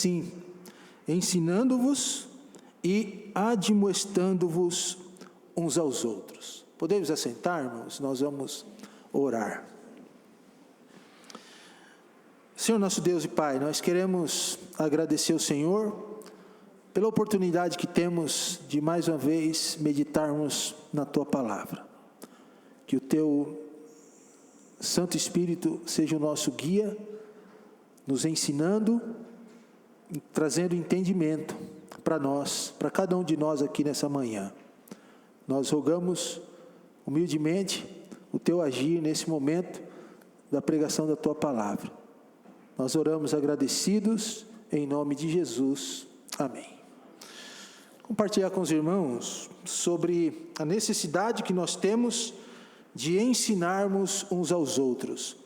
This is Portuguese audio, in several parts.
assim: ensinando-vos e admoestando-vos uns aos outros. Podemos assentar, irmãos? Nós vamos orar. Senhor nosso Deus e Pai, nós queremos agradecer ao Senhor pela oportunidade que temos de mais uma vez meditarmos na Tua Palavra. Que o Teu Santo Espírito seja o nosso guia, nos ensinando, trazendo entendimento para nós, para cada um de nós aqui nessa manhã. Nós rogamos humildemente o Teu agir nesse momento da pregação da Tua Palavra. Nós oramos agradecidos em nome de Jesus. Amém. Compartilhar com os irmãos sobre a necessidade que nós temos de ensinarmos uns aos outros.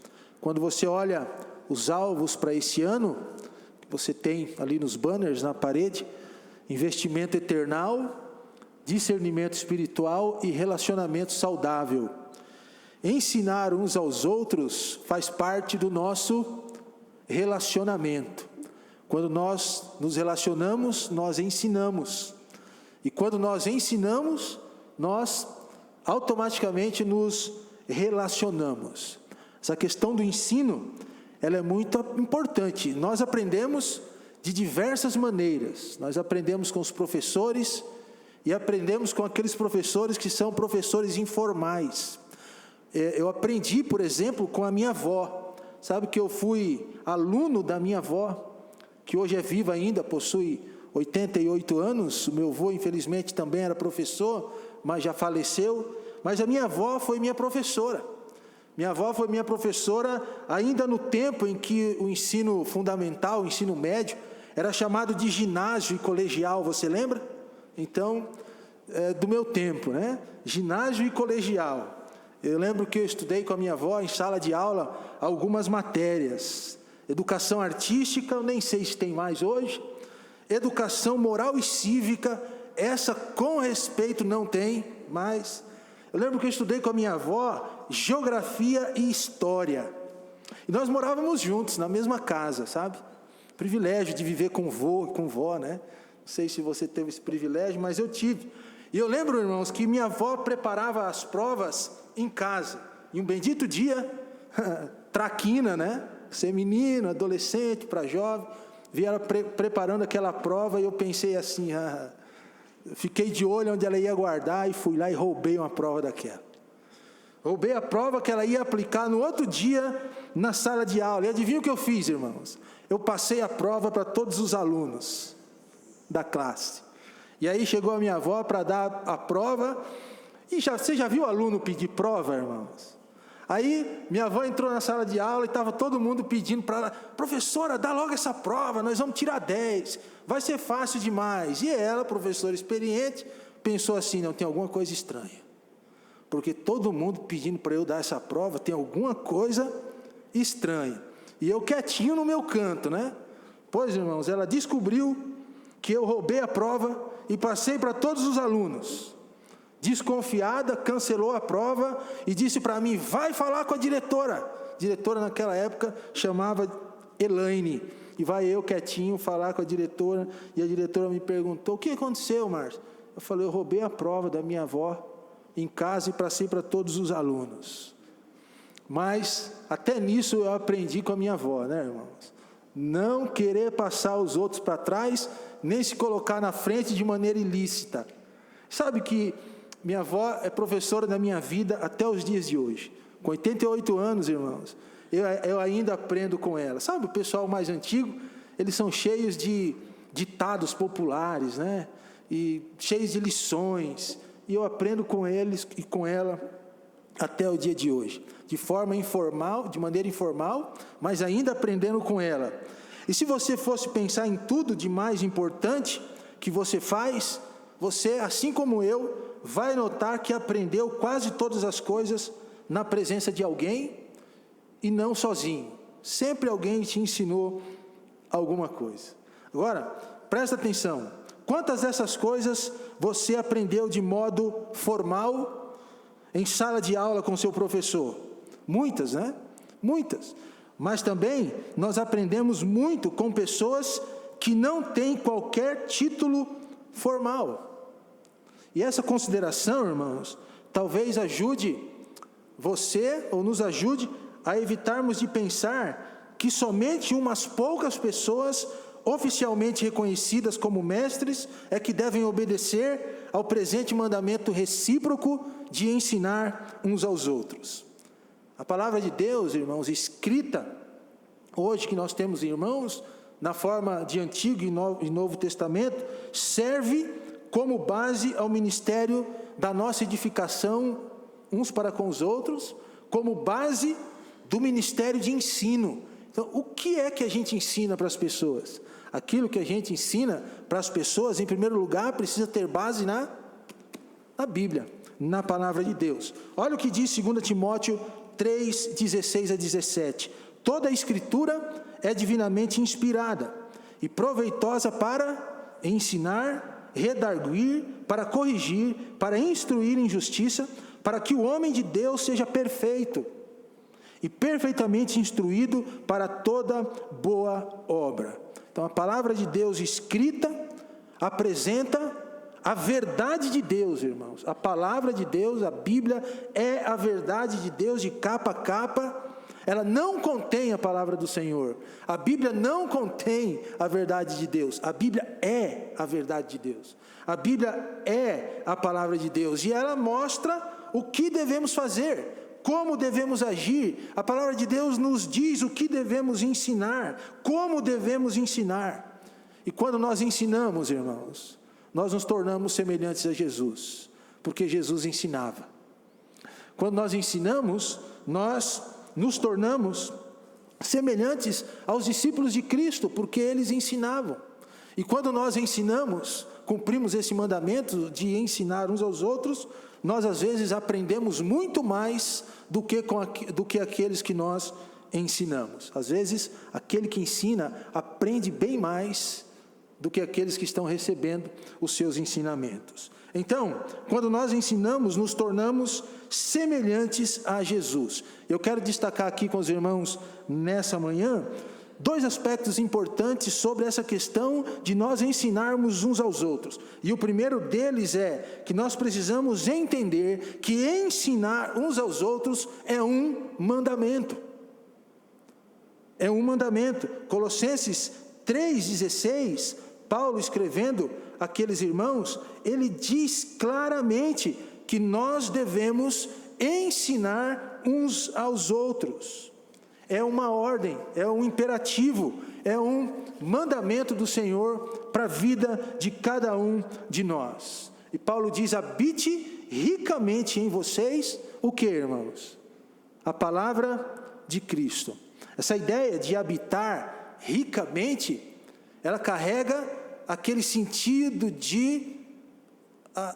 Quando você olha os alvos para esse ano, que você tem ali nos banners na parede: investimento eternal, discernimento espiritual e relacionamento saudável. Ensinar uns aos outros faz parte do nosso relacionamento. Quando nós nos relacionamos, nós ensinamos. E quando nós ensinamos, nós automaticamente nos relacionamos. Essa questão do ensino, ela é muito importante. Nós aprendemos de diversas maneiras. Nós aprendemos com os professores e aprendemos com aqueles professores que são professores informais. Eu aprendi, por exemplo, com a minha avó. Sabe que eu fui aluno da minha avó, que hoje é viva ainda, possui 88 anos. O meu avô, infelizmente, também era professor, mas já faleceu. Mas a minha avó foi minha professora. Minha avó foi minha professora ainda no tempo em que o ensino fundamental, o ensino médio, era chamado de ginásio e colegial, você lembra? Então, do meu tempo, né? Ginásio e colegial. Eu lembro que eu estudei com a minha avó em sala de aula algumas matérias. Educação artística, eu nem sei se tem mais hoje. Educação moral e cívica, essa com respeito não tem mais. Eu lembro que eu estudei com a minha avó geografia e história. E nós morávamos juntos, na mesma casa, sabe? Privilégio de viver com vô e com vó, né? Não sei se você teve esse privilégio, mas eu tive. E eu lembro, irmãos, que minha avó preparava as provas em casa. E um bendito dia, traquina, né? Ser menino, adolescente, para jovem, vieram preparando aquela prova e eu pensei assim, fiquei de olho onde ela ia guardar e fui lá e roubei uma prova daquela. Roubei a prova que ela ia aplicar no outro dia na sala de aula. E adivinha o que eu fiz, irmãos? Eu passei a prova para todos os alunos da classe. E aí chegou a minha avó para dar a prova. E você já viu o aluno pedir prova, irmãos? Aí minha avó entrou na sala de aula e estava todo mundo pedindo para ela: professora, dá logo essa prova, nós vamos tirar 10, vai ser fácil demais. E ela, professora experiente, pensou assim: não, tem alguma coisa estranha, porque todo mundo pedindo para eu dar essa prova, tem alguma coisa estranha. E eu quietinho no meu canto, né? Pois, irmãos, ela descobriu que eu roubei a prova e passei para todos os alunos. Desconfiada, cancelou a prova e disse para mim: vai falar com a diretora. A diretora naquela época chamava Elaine. E vai eu quietinho falar com a diretora. E a diretora me perguntou: o que aconteceu, Márcio? Eu falei: eu roubei a prova da minha avó em casa e passei para todos os alunos. Mas até nisso eu aprendi com a minha avó, né, irmãos? Não querer passar os outros para trás, nem se colocar na frente de maneira ilícita. Sabe que minha avó é professora da minha vida até os dias de hoje. Com 88 anos, irmãos, eu ainda aprendo com ela. Sabe, o pessoal mais antigo, eles são cheios de ditados populares, né? E cheios de lições. E eu aprendo com eles e com ela até o dia de hoje. De forma informal, de maneira informal, mas ainda aprendendo com ela. E se você fosse pensar em tudo de mais importante que você faz, você, assim como eu, vai notar que aprendeu quase todas as coisas na presença de alguém e não sozinho. Sempre alguém te ensinou alguma coisa. Agora, presta atenção. Quantas dessas coisas você aprendeu de modo formal em sala de aula com seu professor? Muitas, né? Muitas. Mas também nós aprendemos muito com pessoas que não tem qualquer título formal. E essa consideração, irmãos, talvez ajude você, ou nos ajude a evitarmos de pensar que somente umas poucas pessoas oficialmente reconhecidas como mestres é que devem obedecer ao presente mandamento recíproco de ensinar uns aos outros. A palavra de Deus, irmãos, escrita hoje que nós temos, irmãos, na forma de Antigo e Novo Testamento, serve como base ao ministério da nossa edificação uns para com os outros, como base do ministério de ensino. Então, o que é que a gente ensina para as pessoas? Aquilo que a gente ensina para as pessoas, em primeiro lugar, precisa ter base na Bíblia, na palavra de Deus. Olha o que diz 2 Timóteo 3, 16 a 17. Toda a Escritura é divinamente inspirada e proveitosa para ensinar, redarguir, para corrigir, para instruir em justiça, para que o homem de Deus seja perfeito e perfeitamente instruído para toda boa obra. Então, a palavra de Deus escrita apresenta a verdade de Deus, irmãos. A palavra de Deus, a Bíblia, é a verdade de Deus de capa a capa. Ela não contém a palavra do Senhor. A Bíblia não contém a verdade de Deus. A Bíblia é a verdade de Deus. A Bíblia é a palavra de Deus. E ela mostra o que devemos fazer, como devemos agir. A palavra de Deus nos diz o que devemos ensinar, como devemos ensinar. E quando nós ensinamos, irmãos, nós nos tornamos semelhantes a Jesus, porque Jesus ensinava. Quando nós ensinamos, nós nos tornamos semelhantes aos discípulos de Cristo, porque eles ensinavam. E quando nós ensinamos, cumprimos esse mandamento de ensinar uns aos outros, nós às vezes aprendemos muito mais do que aqueles que nós ensinamos. Às vezes, aquele que ensina aprende bem mais do que aqueles que estão recebendo os seus ensinamentos. Então, quando nós ensinamos, nos tornamos semelhantes a Jesus. Eu quero destacar aqui com os irmãos nessa manhã dois aspectos importantes sobre essa questão de nós ensinarmos uns aos outros. E o primeiro deles é que nós precisamos entender que ensinar uns aos outros é um mandamento. É um mandamento. Colossenses 3,16, Paulo escrevendo àqueles irmãos, ele diz claramente que nós devemos ensinar uns aos outros. É uma ordem, é um imperativo, é um mandamento do Senhor para a vida de cada um de nós. E Paulo diz: habite ricamente em vocês o que, irmãos? A palavra de Cristo. Essa ideia de habitar ricamente, ela carrega aquele sentido de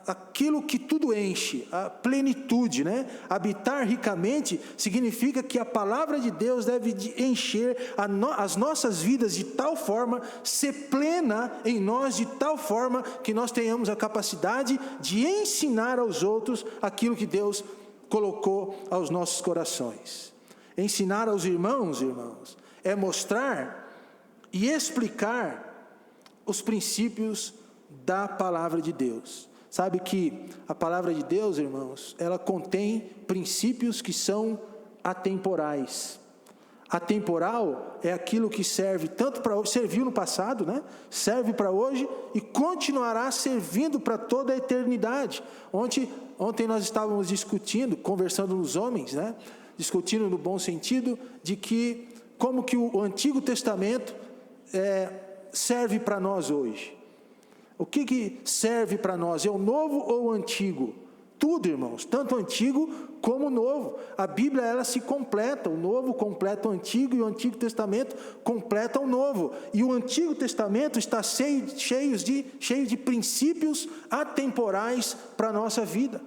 aquilo que tudo enche, a plenitude, né? Habitar ricamente significa que a palavra de Deus deve encher as nossas vidas de tal forma, ser plena em nós de tal forma que nós tenhamos a capacidade de ensinar aos outros aquilo que Deus colocou aos nossos corações. Ensinar aos irmãos, é mostrar e explicar os princípios da palavra de Deus. Sabe que a palavra de Deus, irmãos, ela contém princípios que são atemporais. Atemporal é aquilo que serve tanto para hoje, serviu no passado, né? Serve para hoje e continuará servindo para toda a eternidade. Ontem nós estávamos discutindo, conversando nos homens, né? Discutindo no bom sentido de que como que o Antigo Testamento serve para nós hoje. O que serve para nós? É o novo ou o antigo? Tudo, irmãos, tanto o antigo como o novo. A Bíblia, ela se completa. O novo completa o antigo e o Antigo Testamento completa o novo. E o Antigo Testamento está cheio de princípios atemporais para a nossa vida,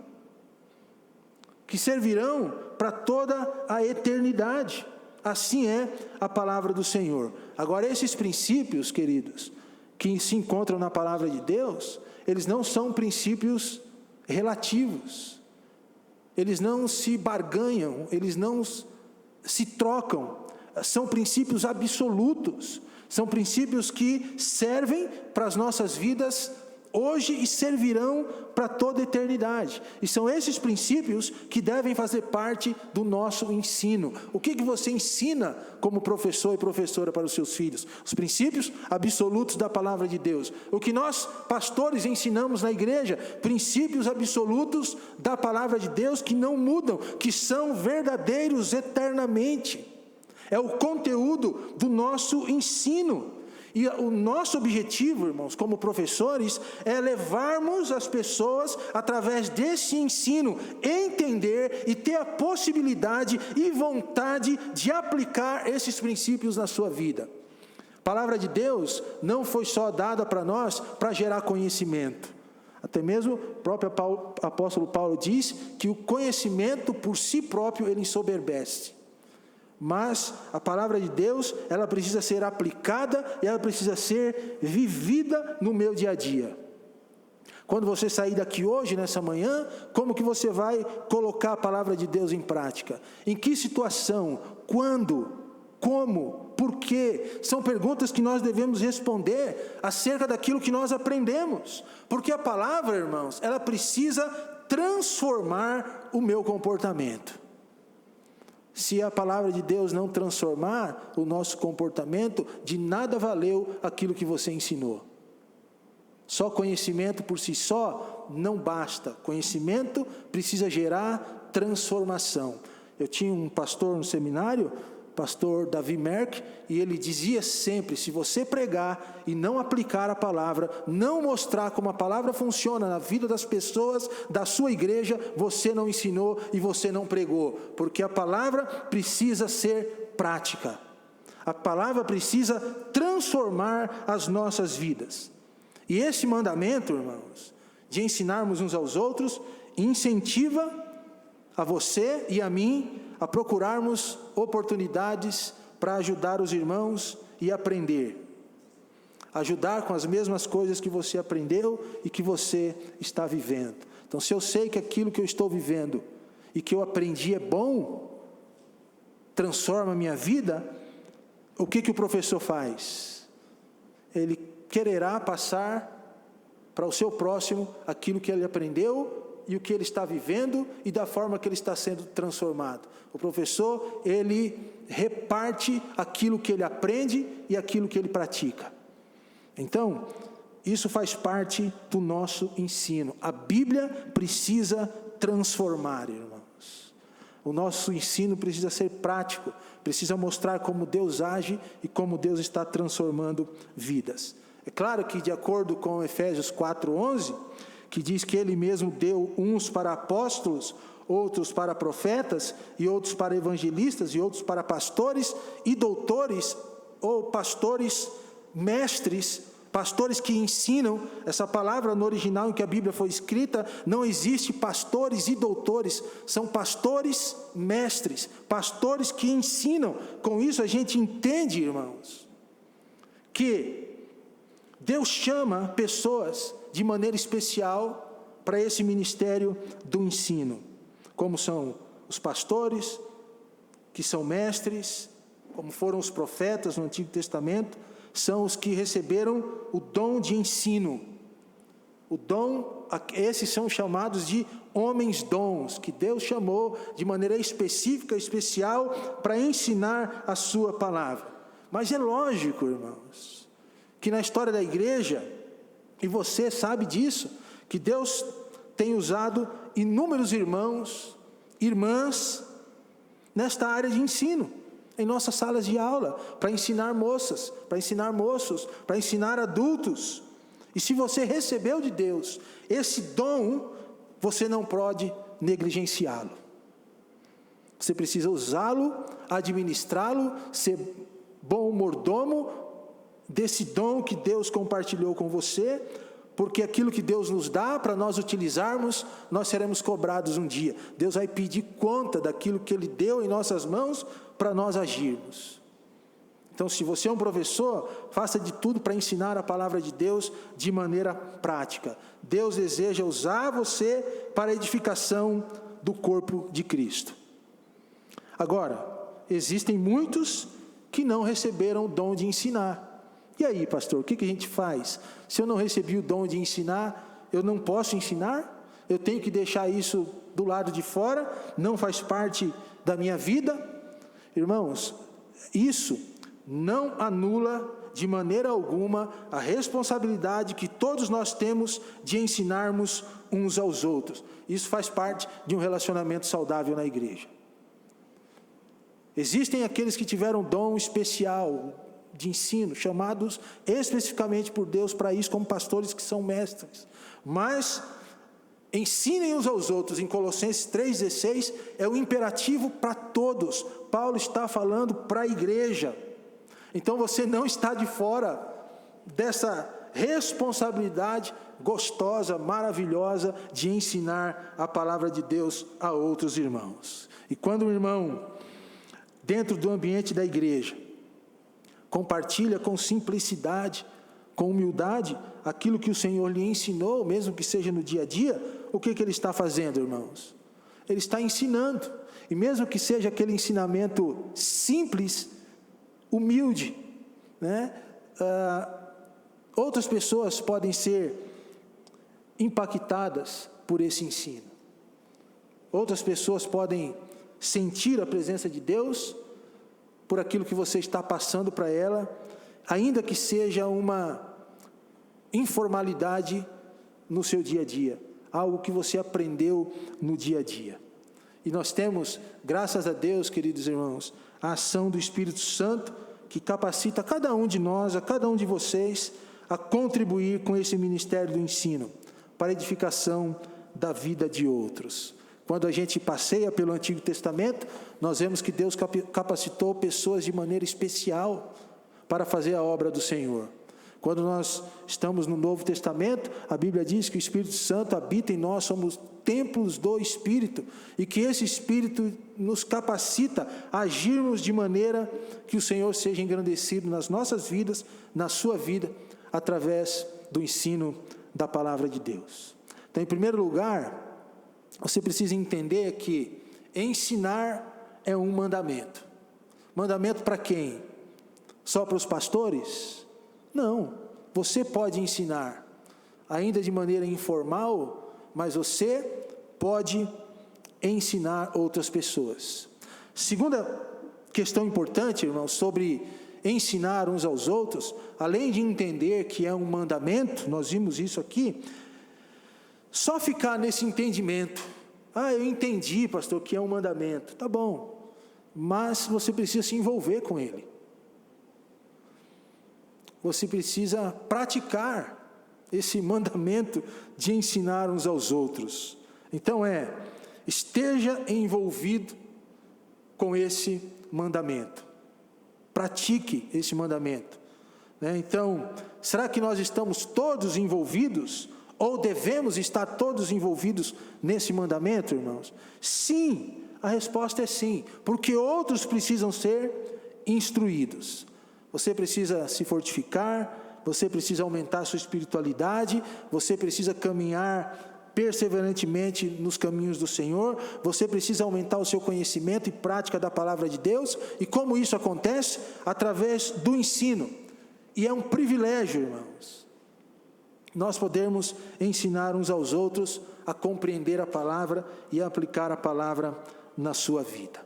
que servirão para toda a eternidade. Assim é a palavra do Senhor. Agora, esses princípios, queridos, que se encontram na palavra de Deus, eles não são princípios relativos, eles não se barganham, eles não se trocam, são princípios absolutos, São princípios que servem para as nossas vidas hoje e servirão para toda a eternidade. E são esses princípios que devem fazer parte do nosso ensino. O que você ensina como professor e professora para os seus filhos? Os princípios absolutos da palavra de Deus. O que nós, pastores, ensinamos na igreja? Princípios absolutos da palavra de Deus que não mudam, que são verdadeiros eternamente. É o conteúdo do nosso ensino. E o nosso objetivo, irmãos, como professores, é levarmos as pessoas, através desse ensino, entender e ter a possibilidade e vontade de aplicar esses princípios na sua vida. A palavra de Deus não foi só dada para nós para gerar conhecimento. Até mesmo o próprio apóstolo Paulo diz que o conhecimento por si próprio ele ensoberbece. Mas a palavra de Deus, ela precisa ser aplicada e ela precisa ser vivida no meu dia a dia. Quando você sair daqui hoje, nessa manhã, como que você vai colocar a palavra de Deus em prática? Em que situação? Quando? Como? Por quê? São perguntas que nós devemos responder acerca daquilo que nós aprendemos. Porque a palavra, irmãos, ela precisa transformar o meu comportamento. Se a palavra de Deus não transformar o nosso comportamento, de nada valeu aquilo que você ensinou. Só conhecimento por si só não basta. Conhecimento precisa gerar transformação. Eu tinha um pastor no seminário, pastor Davi Merck, e ele dizia sempre: se você pregar e não aplicar a palavra, não mostrar como a palavra funciona na vida das pessoas da sua igreja, você não ensinou e você não pregou, porque a palavra precisa ser prática, a palavra precisa transformar as nossas vidas. E esse mandamento, irmãos, de ensinarmos uns aos outros, incentiva a você e a mim a procurarmos oportunidades para ajudar os irmãos e aprender. Ajudar com as mesmas coisas que você aprendeu e que você está vivendo. Então, se eu sei que aquilo que eu estou vivendo e que eu aprendi é bom, transforma a minha vida, o que o professor faz? Ele quererá passar para o seu próximo aquilo que ele aprendeu e o que ele está vivendo e da forma que ele está sendo transformado. O professor, ele reparte aquilo que ele aprende e aquilo que ele pratica. Então, isso faz parte do nosso ensino. A Bíblia precisa transformar, irmãos. O nosso ensino precisa ser prático, precisa mostrar como Deus age e como Deus está transformando vidas. É claro que, de acordo com Efésios 4:11, que diz que Ele mesmo deu uns para apóstolos, outros para profetas, e outros para evangelistas, e outros para pastores e doutores, ou pastores mestres, pastores que ensinam. Essa palavra no original em que a Bíblia foi escrita, não existe pastores e doutores, são pastores mestres, pastores que ensinam. Com isso a gente entende, irmãos, que Deus chama pessoas de maneira especial para esse ministério do ensino, como são os pastores, que são mestres, como foram os profetas no Antigo Testamento, são os que receberam o dom de ensino. O dom, esses são chamados de homens dons, que Deus chamou de maneira específica, especial, para ensinar a sua palavra. Mas é lógico, irmãos, que na história da igreja, e você sabe disso, que Deus tem usado inúmeros irmãos, irmãs, nesta área de ensino, em nossas salas de aula, para ensinar moças, para ensinar moços, para ensinar adultos. E se você recebeu de Deus esse dom, você não pode negligenciá-lo. Você precisa usá-lo, administrá-lo, ser bom mordomo desse dom que Deus compartilhou com você, porque aquilo que Deus nos dá para nós utilizarmos, nós seremos cobrados um dia. Deus vai pedir conta daquilo que Ele deu em nossas mãos para nós agirmos. Então, se você é um professor, faça de tudo para ensinar a palavra de Deus de maneira prática. Deus deseja usar você para a edificação do corpo de Cristo. Agora, existem muitos que não receberam o dom de ensinar. E aí, pastor, o que a gente faz? Se eu não recebi o dom de ensinar, eu não posso ensinar? Eu tenho que deixar isso do lado de fora? Não faz parte da minha vida? Irmãos, isso não anula de maneira alguma a responsabilidade que todos nós temos de ensinarmos uns aos outros. Isso faz parte de um relacionamento saudável na igreja. Existem aqueles que tiveram dom especial de ensino, chamados especificamente por Deus para isso, como pastores que são mestres. Mas ensinem uns aos outros, em Colossenses 3,16, é o imperativo para todos. Paulo está falando para a igreja. Então você não está de fora dessa responsabilidade gostosa, maravilhosa de ensinar a palavra de Deus a outros irmãos. E quando o irmão, dentro do ambiente da igreja, compartilha com simplicidade, com humildade, aquilo que o Senhor lhe ensinou, mesmo que seja no dia a dia, o que ele está fazendo, irmãos? Ele está ensinando, e mesmo que seja aquele ensinamento simples, humilde, né? Outras pessoas podem ser impactadas por esse ensino. Outras pessoas podem sentir a presença de Deus por aquilo que você está passando para ela, ainda que seja uma informalidade no seu dia a dia, algo que você aprendeu no dia a dia. E nós temos, graças a Deus, queridos irmãos, a ação do Espírito Santo, que capacita cada um de nós, a cada um de vocês, a contribuir com esse ministério do ensino, para a edificação da vida de outros. Quando a gente passeia pelo Antigo Testamento, nós vemos que Deus capacitou pessoas de maneira especial para fazer a obra do Senhor. Quando nós estamos no Novo Testamento, a Bíblia diz que o Espírito Santo habita em nós, somos templos do Espírito, e que esse Espírito nos capacita a agirmos de maneira que o Senhor seja engrandecido nas nossas vidas, na sua vida, através do ensino da palavra de Deus. Então, em primeiro lugar, você precisa entender que ensinar é um mandamento. Mandamento para quem? Só para os pastores? Não, você pode ensinar, ainda de maneira informal, mas você pode ensinar outras pessoas. Segunda questão importante, irmãos, sobre ensinar uns aos outros, além de entender que é um mandamento, nós vimos isso aqui, só ficar nesse entendimento, eu entendi, pastor, que é um mandamento, tá bom, mas você precisa se envolver com ele. Você precisa praticar esse mandamento de ensinar uns aos outros. Então esteja envolvido com esse mandamento. Pratique esse mandamento. Então, será que nós estamos todos envolvidos? Ou devemos estar todos envolvidos nesse mandamento, irmãos? Sim, a resposta é sim, porque outros precisam ser instruídos. Você precisa se fortificar, você precisa aumentar a sua espiritualidade, você precisa caminhar perseverantemente nos caminhos do Senhor, você precisa aumentar o seu conhecimento e prática da palavra de Deus. E como isso acontece? Através do ensino. E é um privilégio, irmãos, nós podemos ensinar uns aos outros a compreender a palavra e a aplicar a palavra na sua vida.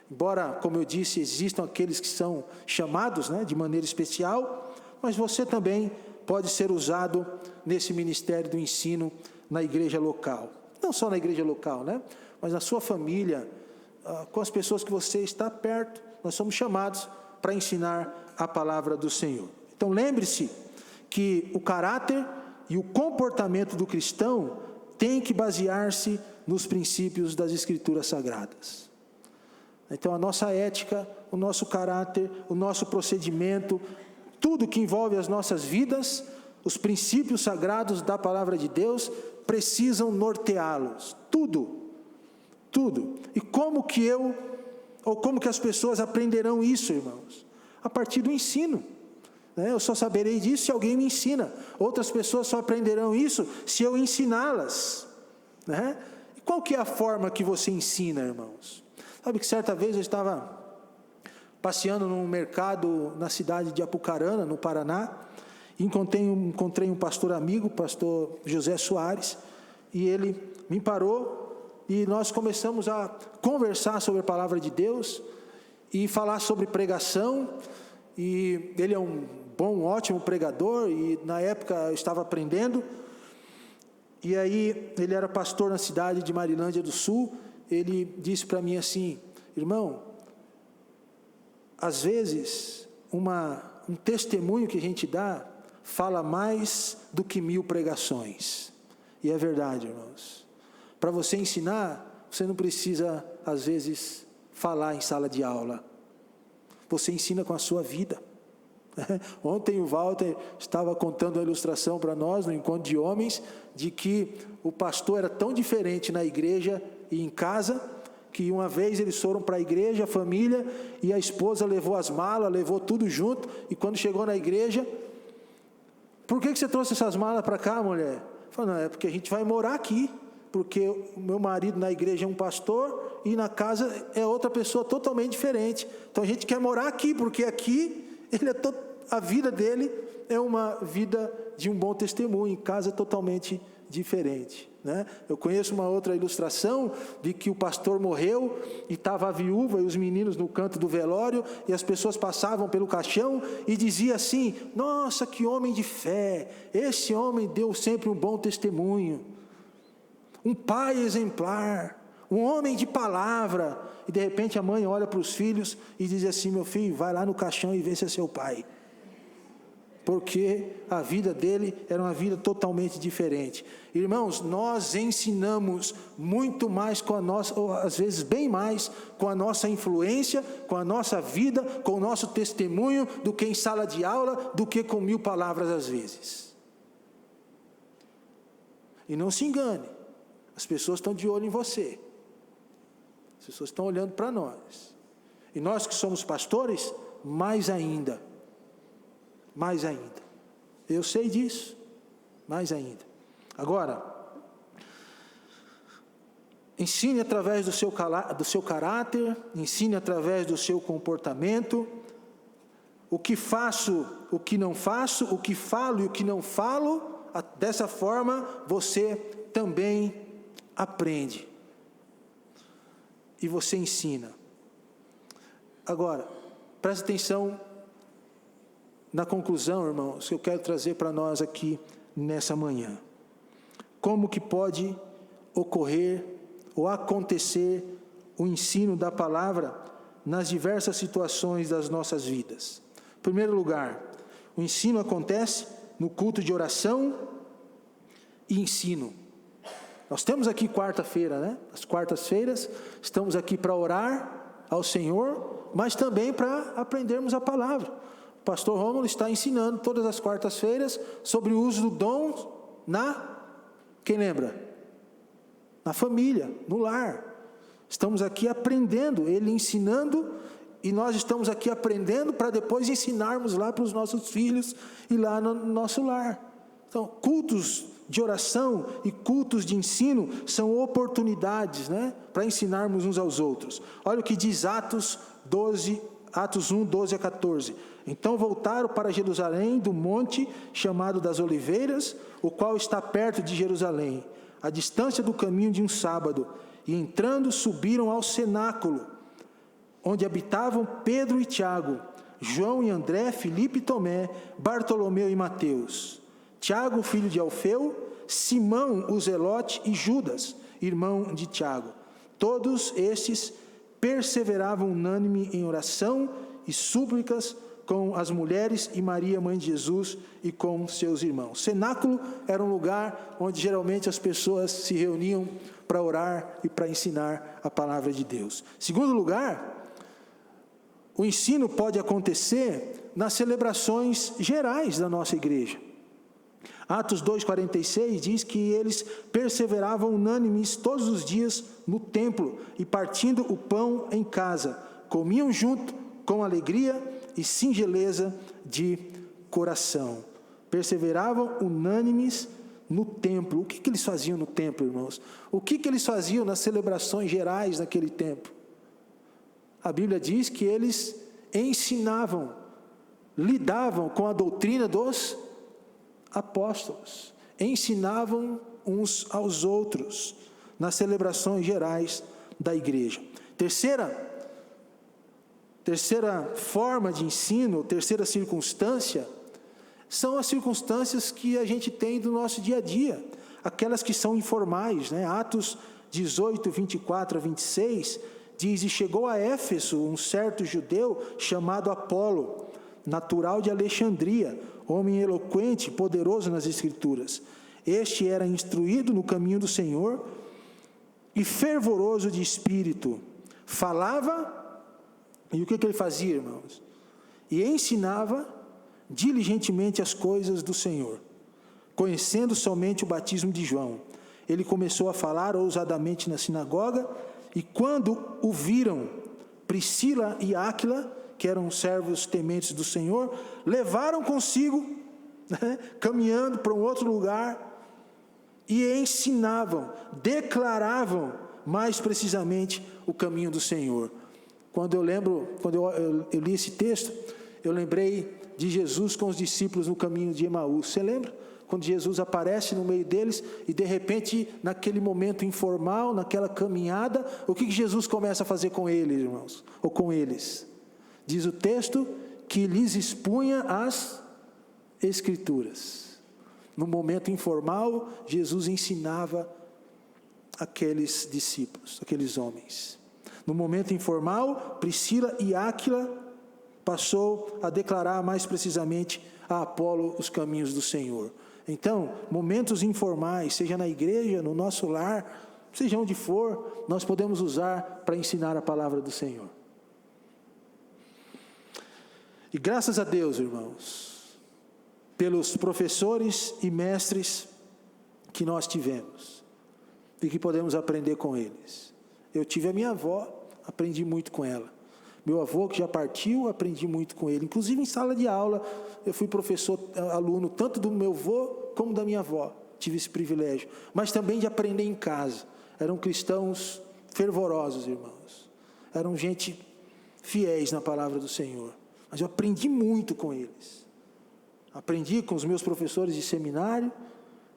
Embora, como eu disse, existam aqueles que são chamados, de maneira especial, mas você também pode ser usado nesse ministério do ensino na igreja local. Não só na igreja local, mas na sua família, com as pessoas que você está perto. Nós somos chamados para ensinar a palavra do Senhor. Então lembre-se que o caráter e o comportamento do cristão tem que basear-se nos princípios das Escrituras Sagradas. Então a nossa ética, o nosso caráter, o nosso procedimento, tudo que envolve as nossas vidas, os princípios sagrados da palavra de Deus, precisam norteá-los. Tudo. E como que as pessoas aprenderão isso, irmãos? A partir do ensino. Eu só saberei disso se alguém me ensina. Outras pessoas só aprenderão isso se eu ensiná-las. E qual que é a forma que você ensina, irmãos? Sabe que certa vez eu estava passeando num mercado na cidade de Apucarana, no Paraná, encontrei um pastor amigo, o pastor José Soares, e ele me parou e nós começamos a conversar sobre a palavra de Deus e falar sobre pregação. E ele é um bom, ótimo pregador, e na época eu estava aprendendo. E aí ele era pastor na cidade de Marilândia do Sul. Ele disse para mim assim: irmão, às vezes um testemunho que a gente dá fala mais do que 1000 pregações. E é verdade, irmãos. Para você ensinar, você não precisa, às vezes, falar em sala de aula. Você ensina com a sua vida. Ontem o Walter estava contando uma ilustração para nós, no encontro de homens, de que o pastor era tão diferente na igreja e em casa, que uma vez eles foram para a igreja, a família, e a esposa levou as malas, levou tudo junto, e quando chegou na igreja: por que você trouxe essas malas para cá, mulher? Falou: não, é porque a gente vai morar aqui, porque o meu marido na igreja é um pastor, e na casa é outra pessoa totalmente diferente, então a gente quer morar aqui, porque aqui a vida dele é uma vida de um bom testemunho, em casa é totalmente diferente, né? Eu conheço uma outra ilustração de que o pastor morreu e estava a viúva e os meninos no canto do velório, e as pessoas passavam pelo caixão e dizia assim: nossa, que homem de fé, esse homem deu sempre um bom testemunho, um pai exemplar, um homem de palavra. E de repente a mãe olha para os filhos e diz assim: meu filho, vai lá no caixão e vê se é seu pai. Porque a vida dele era uma vida totalmente diferente. Irmãos, nós ensinamos muito mais com a nossa, ou às vezes bem mais, com a nossa influência, com a nossa vida, com o nosso testemunho, do que em sala de aula, do que com 1000 palavras às vezes. E não se engane, as pessoas estão de olho em você. As pessoas estão olhando para nós. E nós que somos pastores, mais ainda. Mais ainda. Eu sei disso. Mais ainda. Agora, ensine através do seu caráter, ensine através do seu comportamento, o que faço, o que não faço, o que falo e o que não falo. Dessa forma, você também aprende. E você ensina. Agora, presta atenção na conclusão, irmãos, que eu quero trazer para nós aqui nessa manhã. Como que pode ocorrer ou acontecer o ensino da palavra nas diversas situações das nossas vidas? Em primeiro lugar, o ensino acontece no culto de oração e ensino. Nós temos aqui quarta-feira, né? As quartas-feiras estamos aqui para orar ao Senhor, mas também para aprendermos a palavra. O pastor Rômulo está ensinando todas as quartas-feiras sobre o uso do dom quem lembra? Na família, no lar. Estamos aqui aprendendo, ele ensinando, e nós estamos aqui aprendendo para depois ensinarmos lá para os nossos filhos e lá no nosso lar. Então, cultos de oração e cultos de ensino são oportunidades, né, para ensinarmos uns aos outros. Olha o que diz Atos 1, 12 a 14. Então voltaram para Jerusalém do monte chamado das Oliveiras, o qual está perto de Jerusalém, à distância do caminho de um sábado, e entrando subiram ao cenáculo, onde habitavam Pedro e Tiago, João e André, Filipe e Tomé, Bartolomeu e Mateus, Tiago, filho de Alfeu, Simão, o Zelote, e Judas, irmão de Tiago. Todos estes perseveravam unânime em oração e súplicas com as mulheres e Maria, mãe de Jesus, e com seus irmãos. Cenáculo era um lugar onde geralmente as pessoas se reuniam para orar e para ensinar a palavra de Deus. Segundo lugar, o ensino pode acontecer nas celebrações gerais da nossa igreja. Atos 2,46 diz que eles perseveravam unânimes todos os dias no templo e partindo o pão em casa, comiam junto com alegria e singeleza de coração. Perseveravam unânimes no templo. O que eles faziam no templo, irmãos? O que eles faziam nas celebrações gerais naquele tempo? A Bíblia diz que eles ensinavam, lidavam com a doutrina dos apóstolos, ensinavam uns aos outros nas celebrações gerais da igreja. Terceira forma de ensino, terceira circunstância, são as circunstâncias que a gente tem do nosso dia a dia, aquelas que são informais, né? Atos 18, 24 a 26, diz: e chegou a Éfeso um certo judeu chamado Apolo, natural de Alexandria, homem eloquente, poderoso nas Escrituras. Este era instruído no caminho do Senhor e fervoroso de espírito. Falava, e o que ele fazia, irmãos? E ensinava diligentemente as coisas do Senhor, conhecendo somente o batismo de João. Ele começou a falar ousadamente na sinagoga, e quando o viram, Priscila e Áquila, que eram servos tementes do Senhor, levaram consigo, caminhando para um outro lugar, e ensinavam, declaravam mais precisamente o caminho do Senhor. Quando eu li esse texto, eu lembrei de Jesus com os discípulos no caminho de Emaús. Você lembra? Quando Jesus aparece no meio deles e de repente, naquele momento informal, naquela caminhada, o que Jesus começa a fazer com eles, irmãos? Ou com eles? Diz o texto que lhes expunha as Escrituras. No momento informal, Jesus ensinava aqueles discípulos, aqueles homens. No momento informal, Priscila e Áquila passou a declarar mais precisamente a Apolo os caminhos do Senhor. Então, momentos informais, seja na igreja, no nosso lar, seja onde for, nós podemos usar para ensinar a palavra do Senhor. E graças a Deus, irmãos, pelos professores e mestres que nós tivemos e que podemos aprender com eles. Eu tive a minha avó, aprendi muito com ela. Meu avô, que já partiu, aprendi muito com ele. Inclusive em sala de aula, eu fui professor, aluno, tanto do meu avô como da minha avó. Tive esse privilégio. Mas também de aprender em casa. Eram cristãos fervorosos, irmãos. Eram gente fiéis na palavra do Senhor. Mas eu aprendi muito com eles. Aprendi com os meus professores de seminário.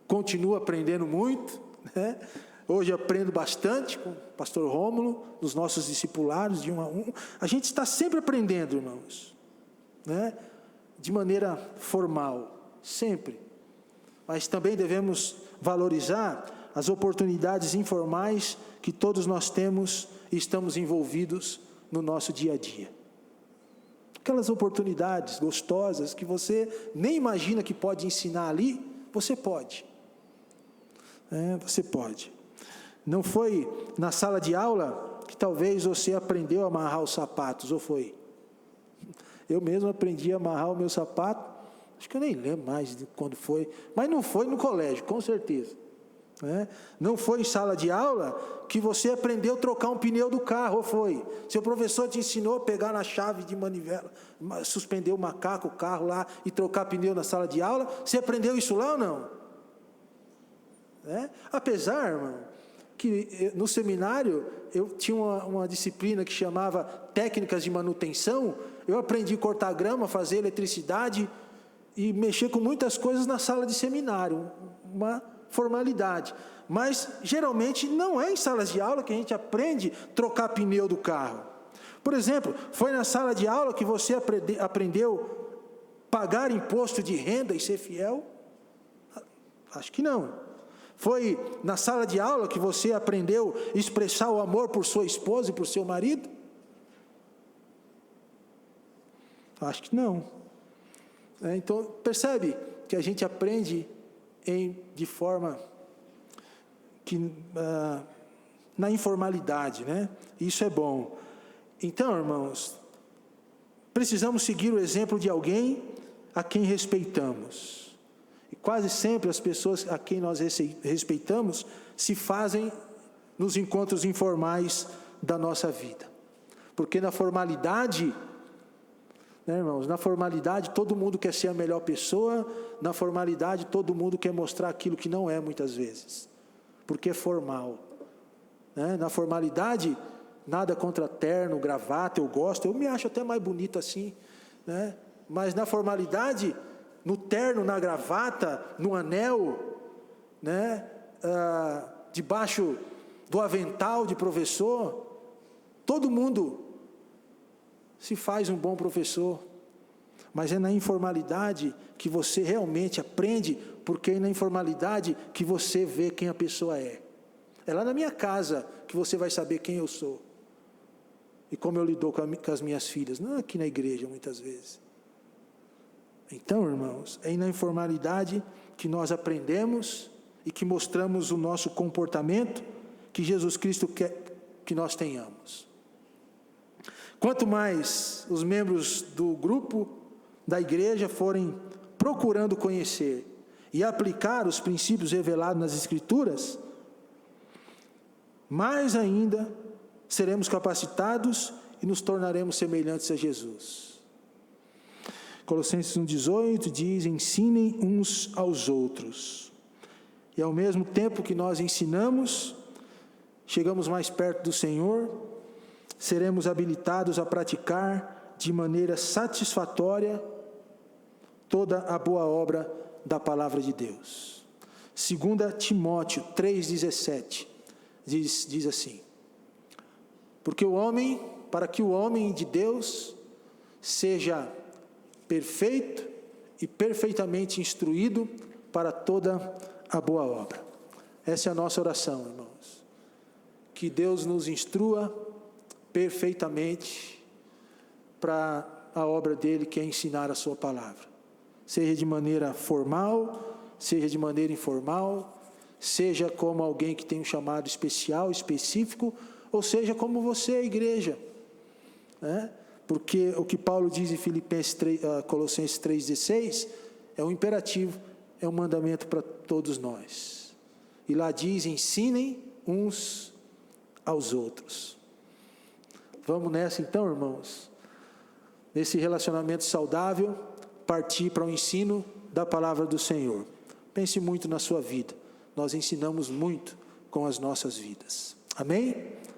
Continuo aprendendo muito, né? Hoje aprendo bastante com o pastor Rômulo, nos nossos discipulados de 1 a 1. A gente está sempre aprendendo, irmãos, né? De maneira formal, sempre. Mas também devemos valorizar as oportunidades informais que todos nós temos e estamos envolvidos no nosso dia a dia. Aquelas oportunidades gostosas que você nem imagina que pode ensinar ali, você pode. Você pode. Não foi na sala de aula que talvez você aprendeu a amarrar os sapatos, ou foi? Eu mesmo aprendi a amarrar o meu sapato, acho que eu nem lembro mais de quando foi, mas não foi no colégio, com certeza. Não foi em sala de aula que você aprendeu a trocar um pneu do carro, ou foi? Seu professor te ensinou a pegar na chave de manivela, suspender o macaco, o carro lá e trocar pneu na sala de aula, você aprendeu isso lá ou não? Apesar, irmão, que no seminário eu tinha uma disciplina que chamava técnicas de manutenção. Eu aprendi a cortar grama, fazer eletricidade e mexer com muitas coisas na sala de seminário, uma formalidade. Mas geralmente não é em salas de aula que a gente aprende a trocar pneu do carro. Por exemplo, foi na sala de aula que você aprendeu a pagar imposto de renda e ser fiel? Acho que não. Foi na sala de aula que você aprendeu a expressar o amor por sua esposa e por seu marido? Acho que não. Então, percebe que a gente aprende de forma que, na informalidade, né? Isso é bom. Então, irmãos, precisamos seguir o exemplo de alguém a quem respeitamos. Quase sempre as pessoas a quem nós respeitamos se fazem nos encontros informais da nossa vida. Porque na formalidade, né, irmãos, na formalidade todo mundo quer ser a melhor pessoa, na formalidade todo mundo quer mostrar aquilo que não é muitas vezes, porque é formal. Na formalidade nada contra terno, gravata, eu gosto, eu me acho até mais bonito assim, né? Mas na formalidade, no terno, na gravata, no anel, né? Debaixo do avental de professor, todo mundo se faz um bom professor, mas é na informalidade que você realmente aprende, porque é na informalidade que você vê quem a pessoa é. É lá na minha casa que você vai saber quem eu sou e como eu lido com as minhas filhas, não aqui na igreja muitas vezes. Então, irmãos, é na informalidade que nós aprendemos e que mostramos o nosso comportamento que Jesus Cristo quer que nós tenhamos. Quanto mais os membros do grupo da igreja forem procurando conhecer e aplicar os princípios revelados nas Escrituras, mais ainda seremos capacitados e nos tornaremos semelhantes a Jesus. Colossenses 1,18 diz: ensinem uns aos outros. E ao mesmo tempo que nós ensinamos, chegamos mais perto do Senhor, seremos habilitados a praticar de maneira satisfatória toda a boa obra da palavra de Deus. 2 Timóteo 3,17 diz assim: para que o homem de Deus seja perfeito e perfeitamente instruído para toda a boa obra. Essa é a nossa oração, irmãos. Que Deus nos instrua perfeitamente para a obra dele, que é ensinar a sua palavra. Seja de maneira formal, seja de maneira informal, seja como alguém que tem um chamado especial, específico, ou seja como você, a igreja, né? Porque o que Paulo diz em Colossenses 3,16 é um imperativo, é um mandamento para todos nós. E lá diz: ensinem uns aos outros. Vamos nessa então, irmãos, nesse relacionamento saudável, partir para o ensino da palavra do Senhor. Pense muito na sua vida. Nós ensinamos muito com as nossas vidas. Amém?